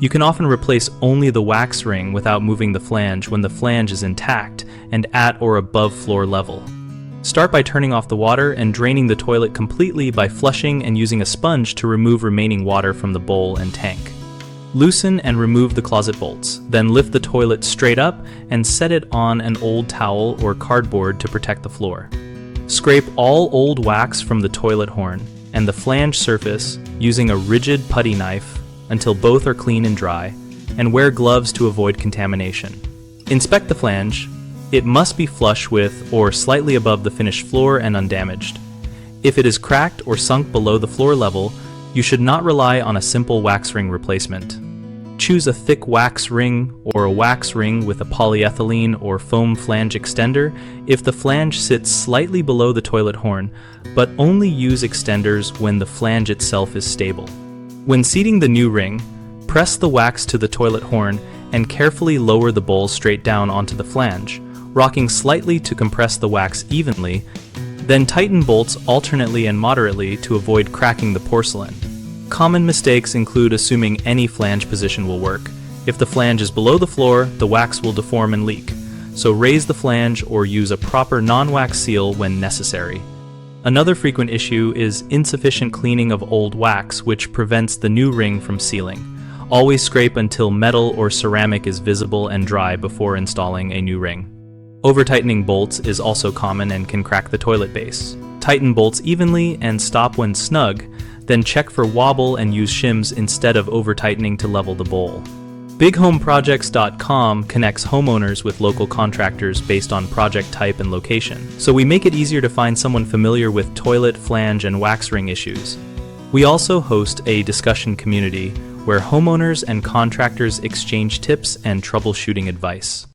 You can often replace only the wax ring without moving the flange when the flange is intact and at or above floor level. Start by turning off the water and draining the toilet completely by flushing and using a sponge to remove remaining water from the bowl and tank. Loosen and remove the closet bolts, then lift the toilet straight up and set it on an old towel or cardboard to protect the floor. Scrape all old wax from the toilet horn and the flange surface using a rigid putty knife until both are clean and dry, and wear gloves to avoid contamination. Inspect the flange. It must be flush with or slightly above the finished floor and undamaged. If it is cracked or sunk below the floor level, you should not rely on a simple wax ring replacement. Choose a thick wax ring or a wax ring with a polyethylene or foam flange extender if the flange sits slightly below the toilet horn, but only use extenders when the flange itself is stable. When seating the new ring, press the wax to the toilet horn and carefully lower the bowl straight down onto the flange, rocking slightly to compress the wax evenly, then tighten bolts alternately and moderately to avoid cracking the porcelain. Common mistakes include assuming any flange position will work. If the flange is below the floor, the wax will deform and leak, so raise the flange or use a proper non-wax seal when necessary. Another frequent issue is insufficient cleaning of old wax, which prevents the new ring from sealing. Always scrape until metal or ceramic is visible and dry before installing a new ring. Over-tightening bolts is also common and can crack the toilet base. Tighten bolts evenly and stop when snug, then check for wobble and use shims instead of over-tightening to level the bowl. BigHomeProjects.com connects homeowners with local contractors based on project type and location, so we make it easier to find someone familiar with toilet, flange, and wax ring issues. We also host a discussion community where homeowners and contractors exchange tips and troubleshooting advice.